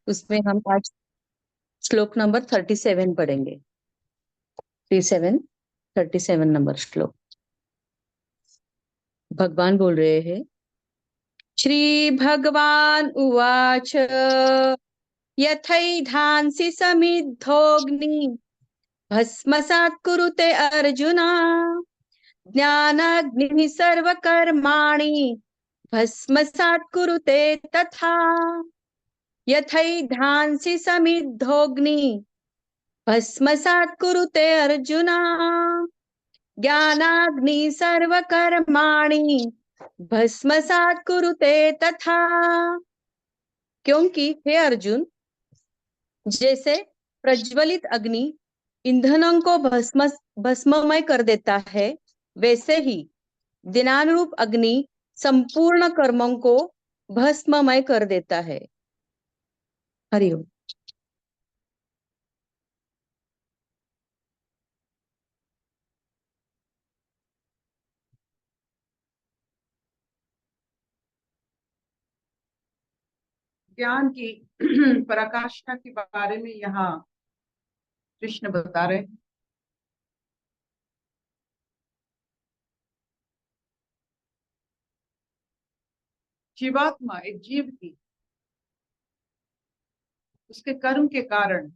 उसमें हम आज श्लोक नंबर 37 पढ़ेंगे। 37 नंबर श्लोक। भगवान बोल रहे हैं, श्री भगवान उवाच यथैधांसि समिद्धोऽग्नि भस्मसात् कुरुते अर्जुन ज्ञानाग्निः सर्वकर्माणि भस्मसात् कुरुते तथा यथैधांसि समिद्धोऽग्नि भस्मसात् कुरुते अर्जुन ज्ञानाग्नि सर्वकर्माणि भस्मसात् कुरुते तथा। क्योंकि हे अर्जुन, जैसे प्रज्वलित अग्नि ईंधनों को भस्ममय कर देता है, वैसे ही ज्ञानारूप अग्नि संपूर्ण कर्मों को भस्ममय कर देता है। हरिओम। ज्ञान की पराकाष्ठा के बारे में यहाँ कृष्ण बता रहे हैं। जीवात्मा, एक जीव की उसके कर्म के कारण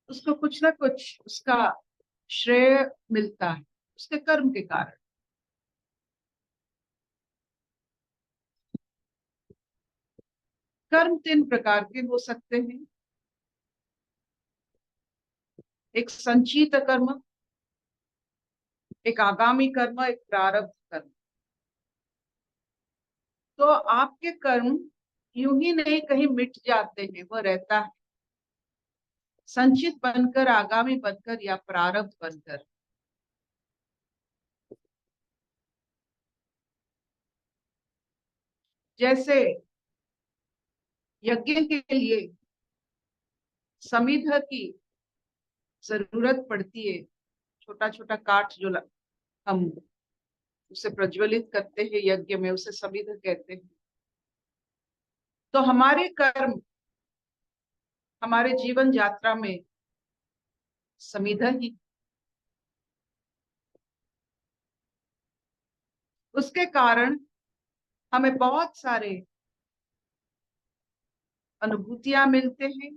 उसको कुछ ना कुछ उसका श्रेय मिलता है, उसके कर्म के कारण। कर्म 3 प्रकार के हो सकते हैं। एक संचित कर्म, एक आगामी कर्म, एक प्रारब्ध कर्म। तो आपके कर्म यूं ही नहीं कहीं मिट जाते हैं, वो रहता है संचित बनकर, आगामी बनकर या प्रारब्ध बनकर। जैसे यज्ञ के लिए समिध की जरूरत पड़ती है, छोटा छोटा काठ जो हम उसे प्रज्वलित करते हैं यज्ञ में, उसे समिध कहते हैं। तो हमारे कर्म हमारे जीवन यात्रा में समिध ही, उसके कारण हमें बहुत सारे अनुभूतियां मिलते हैं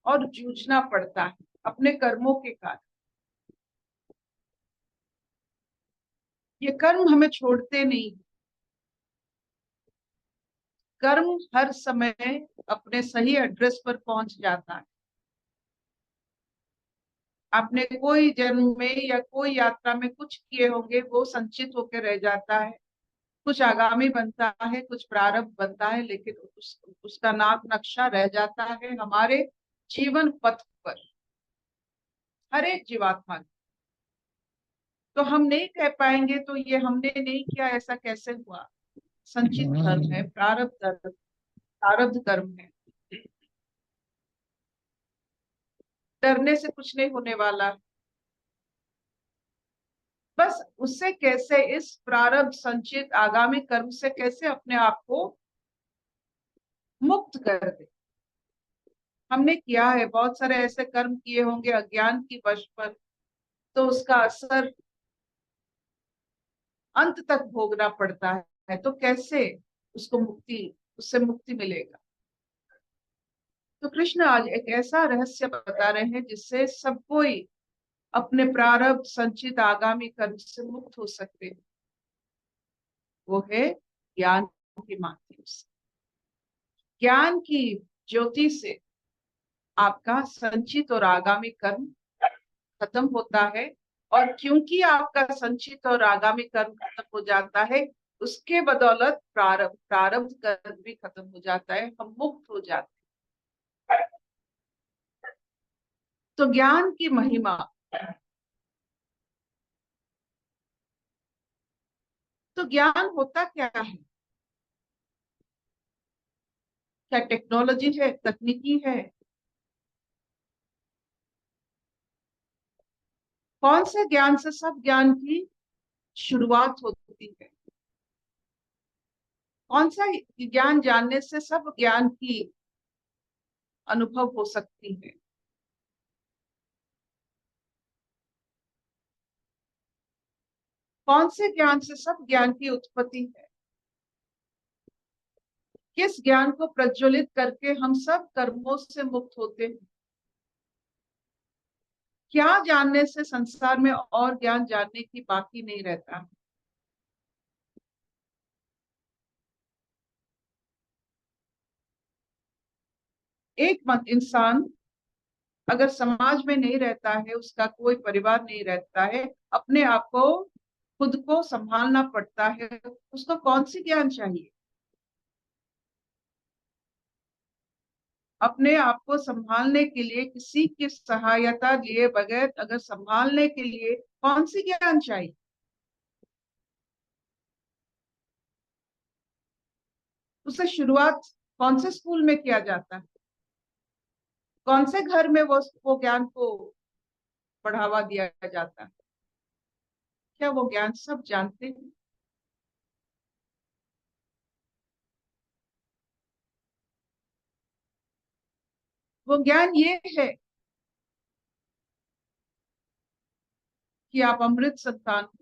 और जूझना पड़ता है अपने कर्मों के कारण। ये कर्म हमें छोड़ते नहीं। कर्म हर समय अपने सही एड्रेस पर पहुंच जाता है। आपने कोई जन्म में या कोई यात्रा में कुछ किए होंगे, वो संचित होकर रह जाता है। कुछ आगामी बनता है, कुछ प्रारब्ध बनता है, लेकिन उसका नाक नक्शा रह जाता है हमारे जीवन पथ पर, हर एक जीवात्मा। तो हम नहीं कह पाएंगे तो ये हमने नहीं किया, ऐसा कैसे हुआ। संचित कर्म है, प्रारब्ध कर्म है। डरने से कुछ नहीं होने वाला। बस उससे कैसे, इस प्रारब्ध संचित आगामी कर्म से कैसे अपने आप को मुक्त कर दे। हमने किया है, बहुत सारे ऐसे कर्म किए होंगे अज्ञान की वश पर, तो उसका असर अंत तक भोगना पड़ता है। तो कैसे उससे मुक्ति मिलेगा। तो कृष्ण आज एक ऐसा रहस्य बता रहे हैं जिससे सब कोई अपने प्रारब्ध संचित आगामी कर्म से मुक्त हो सकते हैं। वो है ज्ञान के माध्यम से। ज्ञान की ज्योति से आपका संचित और आगामी कर्म खत्म होता है। और क्योंकि आपका संचित और आगामी कर्म खत्म हो जाता है, उसके बदौलत प्रारब्ध कर्म भी खत्म हो जाता है, हम मुक्त हो जाते हैं। तो ज्ञान की महिमा। तो ज्ञान होता क्या है? क्या टेक्नोलॉजी है, तकनीकी है? कौन से ज्ञान से? सब ज्ञान की शुरुआत होती है कौन सा ज्ञान जानने से सब ज्ञान की अनुभव हो सकती है? कौन से ज्ञान से सब ज्ञान की उत्पत्ति है? किस ज्ञान को प्रज्वलित करके हम सब कर्मों से मुक्त होते हैं? क्या जानने से संसार में और ज्ञान जानने की बाकी नहीं रहता? एक इंसान अगर समाज में नहीं रहता है, उसका कोई परिवार नहीं रहता है, अपने आप को खुद को संभालना पड़ता है, उसको कौन सी ज्ञान चाहिए? अपने आप को संभालने के लिए किसी की सहायता लिए बगैर अगर संभालने के लिए कौन सी ज्ञान चाहिए? उससे शुरुआत कौन से स्कूल में किया जाता है? कौन से घर में वो ज्ञान को बढ़ावा दिया जाता है? क्या वो ज्ञान सब जानते हैं? वो ज्ञान ये है कि आप अमृत संतान हो।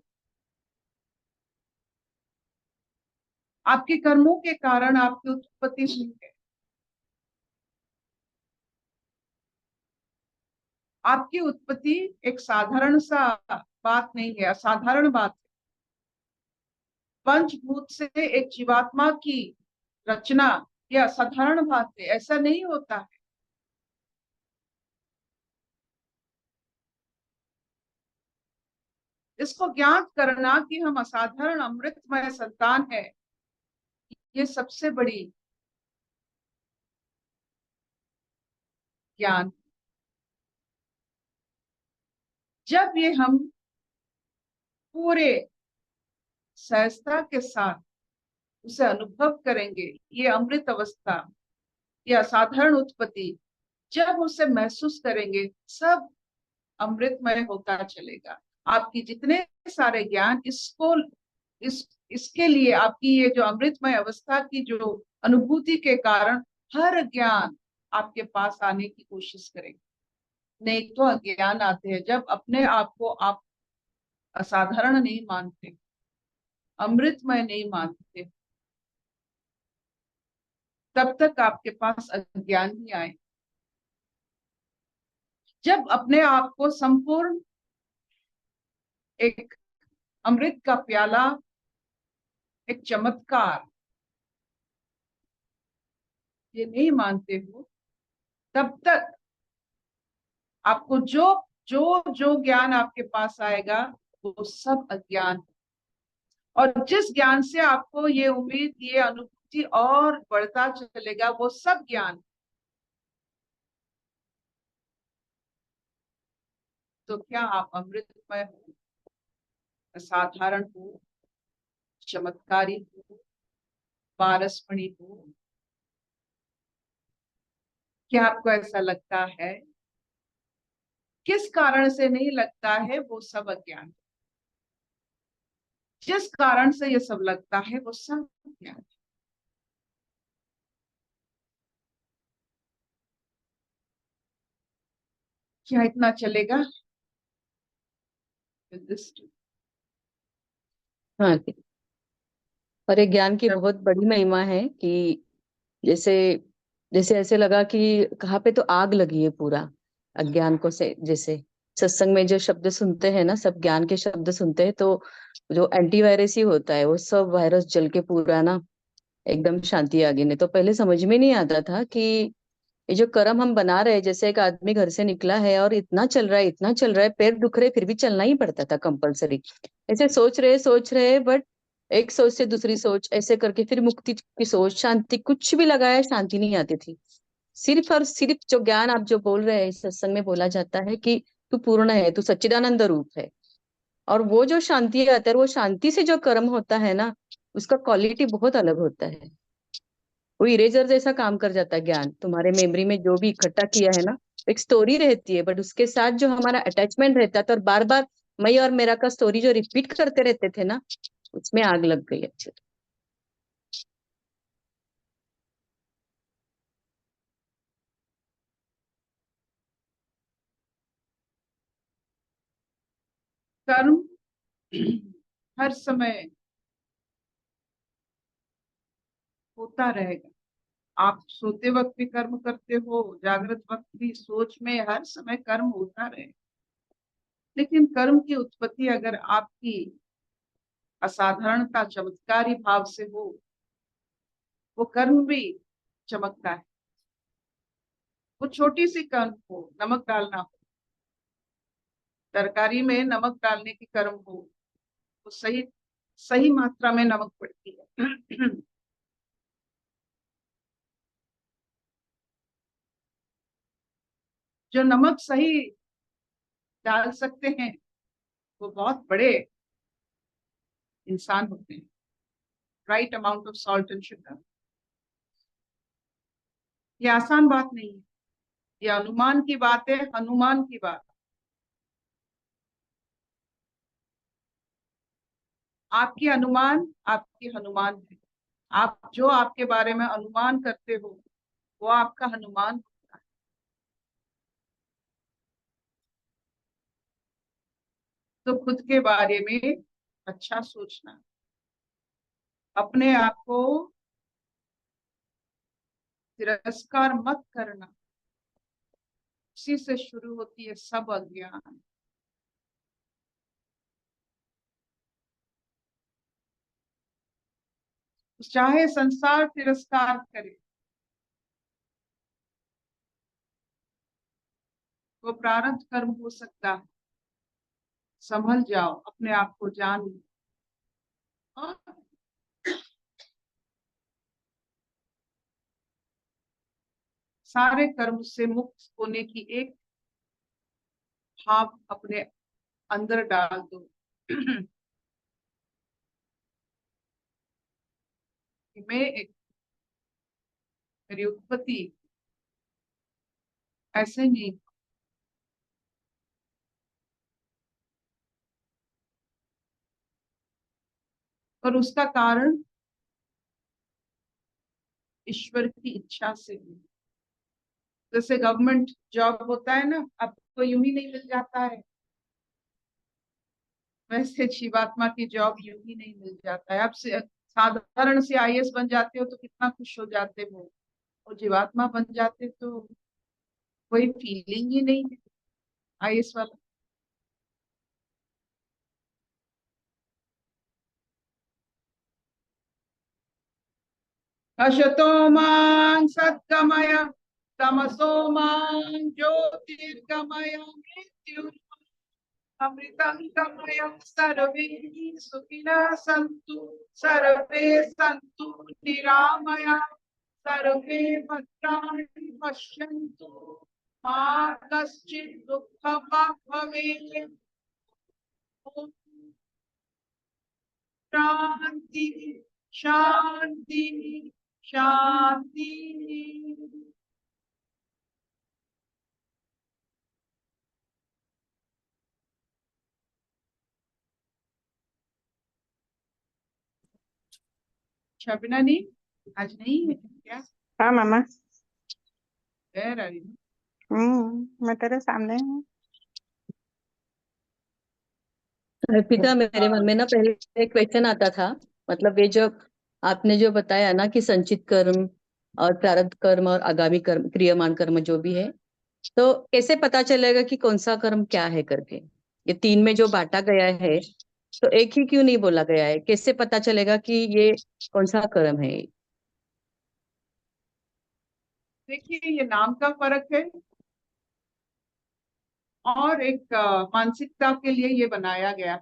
आपके कर्मों के कारण आपकी उत्पत्ति हुई है। आपकी उत्पत्ति एक साधारण सा बात नहीं है, असाधारण बात है। पंचभूत से एक जीवात्मा की रचना यह असाधारण बात है, ऐसा नहीं होता है। इसको ज्ञात करना कि हम असाधारण अमृतमय संतान है, ये सबसे बड़ी ज्ञान। जब ये हम पूरे सहजता के साथ उसे अनुभव करेंगे, ये अमृत अवस्था, ये असाधारण उत्पत्ति, जब उसे महसूस करेंगे, सब अमृतमय होता चलेगा। आपकी जितने सारे ज्ञान इसके लिए आपकी ये जो अमृतमय अवस्था की जो अनुभूति के कारण हर ज्ञान आपके पास आने की कोशिश करेंगे। नहीं तो अज्ञान आते हैं, जब अपने आप को आप असाधारण नहीं मानते, अमृतमय नहीं मानते, तब तक आपके पास अज्ञान ही आए। जब अपने आप को संपूर्ण एक अमृत का प्याला, एक चमत्कार, ये नहीं मानते हो, तब तक आपको जो जो जो ज्ञान आपके पास आएगा वो सब अज्ञान। और जिस ज्ञान से आपको ये उम्मीद, ये अनुभूति और बढ़ता चलेगा, वो सब ज्ञान। तो क्या आप अमृतमय हो, असाधारण हो, चमत्कारी हो, पारसमणि हो? क्या आपको ऐसा लगता है? किस कारण से नहीं लगता है? वो सब अज्ञान। जिस कारण से ये सब लगता है वो सब अज्ञान। क्या इतना चलेगा? हाँ जी। और एक ज्ञान की बहुत बड़ी महिमा है कि जैसे जैसे ऐसे लगा कि कहाँ पे तो आग लगी है पूरा अज्ञान को से। जैसे सत्संग में जो शब्द सुनते हैं ना, सब ज्ञान के शब्द सुनते हैं, तो जो एंटीवायरस ही होता है वो सब वायरस जल के पूरा ना एकदम शांति आ गई। नहीं तो पहले समझ में नहीं आता था कि ये जो कर्म हम बना रहे हैं, जैसे एक आदमी घर से निकला है और इतना चल रहा है, इतना चल रहा है, पैर दुख रहे, फिर भी चलना ही पड़ता था कंपलसरी। ऐसे सोच रहे बट एक सोच से दूसरी सोच ऐसे करके फिर मुक्ति की सोच, शांति, कुछ भी लगाया शांति नहीं आती थी। सिर्फ और सिर्फ जो ज्ञान आप जो बोल रहे हैं, इस सत्संग में बोला जाता है कि तू पूर्ण है, तू सच्चिदानंद रूप है। और वो जो शांति आता है, वो शांति से जो कर्म होता है ना, उसका क्वालिटी बहुत अलग होता है। वो इरेजर जैसा काम कर जाता है ज्ञान। तुम्हारे मेमोरी में जो भी इकट्ठा किया है ना, एक स्टोरी रहती है, बट उसके साथ जो हमारा अटैचमेंट रहता था और बार बार मैं और मेरा का स्टोरी जो रिपीट करते रहते थे ना, उसमें आग लग गई अच्छे से। कर्म हर समय होता रहेगा। आप सोते वक्त भी कर्म करते हो, जागृत वक्त भी, सोच में हर समय कर्म होता रहे। लेकिन कर्म की उत्पत्ति अगर आपकी असाधारणता चमत्कारी भाव से हो, वो कर्म भी चमकता है। वो छोटी सी कर्म हो, नमक डालना हो, तरकारी में नमक डालने की कर्म हो, वो सही सही मात्रा में नमक पड़ती है। जो नमक सही डाल सकते हैं वो बहुत बड़े इंसान होते हैं। Right amount of salt and sugar. ये आसान बात नहीं है, ये अनुमान की बात है, हनुमान की बात। आपकी अनुमान आपकी हनुमान है। आप जो आपके बारे में अनुमान करते हो वो आपका हनुमान होता है। तो खुद के बारे में अच्छा सोचना, अपने आप को तिरस्कार मत करना, इसी से शुरू होती है सब अज्ञान। चाहे संसार तिरस्कार करे, वो प्रारब्ध कर्म हो सकता है। संभल जाओ, अपने आप को जान लो। और सारे कर्म से मुक्त होने की एक भाव अपने अंदर डाल दो। कि मैं एक, मेरी उत्पत्ति ऐसे नहीं, और उसका कारण ईश्वर की इच्छा से हुई। जैसे गवर्नमेंट जॉब होता है ना, आपको यूं ही नहीं मिल जाता है, वैसे जीवात्मा की जॉब यूं ही नहीं मिल जाता है। आप साधारण से आईएएस बन जाते हो तो कितना खुश हो जाते हो, और जीवात्मा बन जाते तो कोई फीलिंग ही नहीं है आईएएस वाला। असतो मां सद्गमय, तमसो मां ज्योतिर्गमय, मृत्यु अमृतं गमय। सर्वे सुखिनः सन्तु, सर्वे सन्तु निरामया, सर्वे भद्राणि पश्यन्तु, मा कश्चित् दुःखभाग् भवेत्। ओम शांति शांति शांति। शबना नहीं, आज नहीं है क्या? हाँ मामा। है रवि। मैं तेरे सामने हूँ। अर्पिता, मेरे मन में ना पहले एक क्वेश्चन आता था। मतलब ये जो आपने जो बताया ना कि संचित कर्म और प्रारब्ध कर्म और आगामी कर्म, क्रियमान कर्म जो भी है, तो कैसे पता चलेगा कि कौन सा कर्म क्या है करके? ये तीन में जो बांटा गया है, तो एक ही क्यों नहीं बोला गया है? कैसे पता चलेगा कि ये कौन सा कर्म है? देखिए, ये नाम का फर्क है, और एक मानसिकता के लिए ये बनाया गया,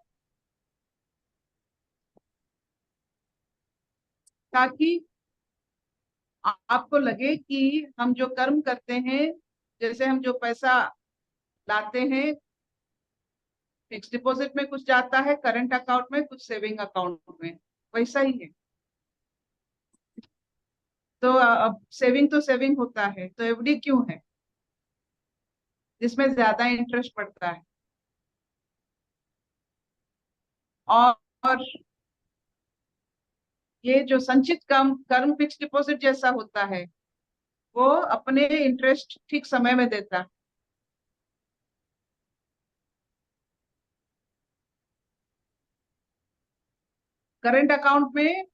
ताकि आपको लगे कि हम जो कर्म करते हैं, जैसे हम जो पैसा लाते हैं, फिक्स डिपॉजिट में कुछ जाता है, करंट अकाउंट में कुछ सेविंग अकाउंट में, वैसा ही है। तो अब सेविंग तो सेविंग होता है, तो एफडी क्यों है? जिसमें ज्यादा इंटरेस्ट पड़ता है। और ये जो संचित कर्म कर्म फिक्स डिपॉजिट जैसा होता है, वो अपने इंटरेस्ट ठीक समय में देता है। करंट अकाउंट में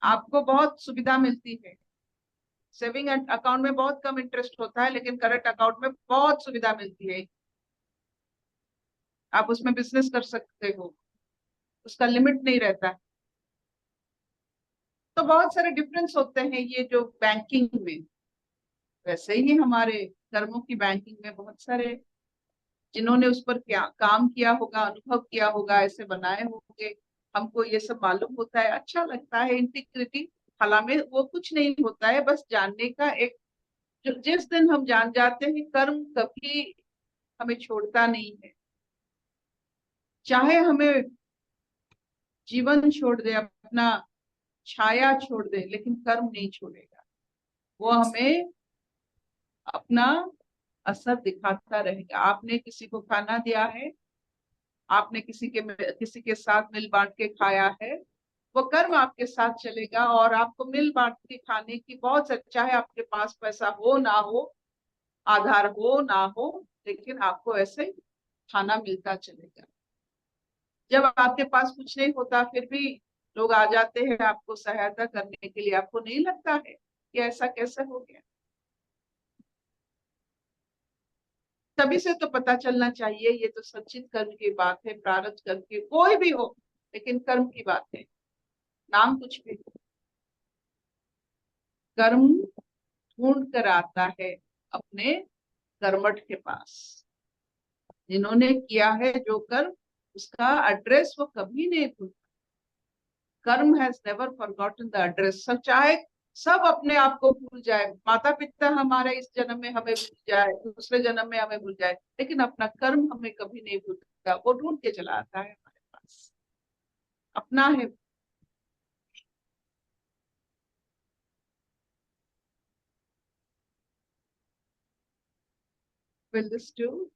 आपको बहुत सुविधा मिलती है। सेविंग अकाउंट में बहुत कम इंटरेस्ट होता है, लेकिन करंट अकाउंट में बहुत सुविधा मिलती है। आप उसमें बिजनेस कर सकते हो, उसका लिमिट नहीं रहता। तो बहुत सारे डिफरेंस होते हैं ये जो बैंकिंग में। वैसे ही हमारे कर्मों की बैंकिंग में बहुत सारे जिन्होंने उस पर क्या काम किया होगा, अनुभव किया होगा, ऐसे बनाए होंगे, हमको ये सब मालूम होता है, अच्छा लगता है। इंटीग्रिटी हालांकि वो कुछ नहीं होता है, बस जानने का एक, जिस दिन हम जान जाते हैं कर्म कभी हमें छोड़ता नहीं है। चाहे हमें जीवन छोड़ दे, अपना छाया छोड़ दे, लेकिन कर्म नहीं छोड़ेगा। वो हमें अपना असर दिखाता रहेगा। आपने किसी को खाना दिया है, आपने किसी के साथ मिल बांट के खाया है, वो कर्म आपके साथ चलेगा और आपको मिल बांट के खाने की बहुत, चाहे आपके पास पैसा हो ना हो, आधार हो ना हो, लेकिन आपको ऐसे खाना मिलता चलेगा। जब आपके पास कुछ नहीं होता फिर भी लोग आ जाते हैं आपको सहायता करने के लिए, आपको नहीं लगता है कि ऐसा कैसे हो गया? तभी से तो पता चलना चाहिए ये तो संचित कर्म की बात है, प्रारब्ध कर्म की कोई भी हो, लेकिन कर्म की बात है। नाम कुछ भी हो, कर्म ढूंढ कर आता है अपने कर्मठ के पास। जिन्होंने किया है जो कर्म, उसका एड्रेस वो कभी नहीं भूलता। कर्म has never forgotten the address. सब चाहे सब अपने आप को भूल जाए, माता पिता हमारे इस जन्म में हमें भूल जाए, दूसरे जन्म में हमें भूल जाए, लेकिन अपना कर्म हमें कभी नहीं भूलता। वो ढूंढ के चला आता है हमारे पास, अपना है। Will this do?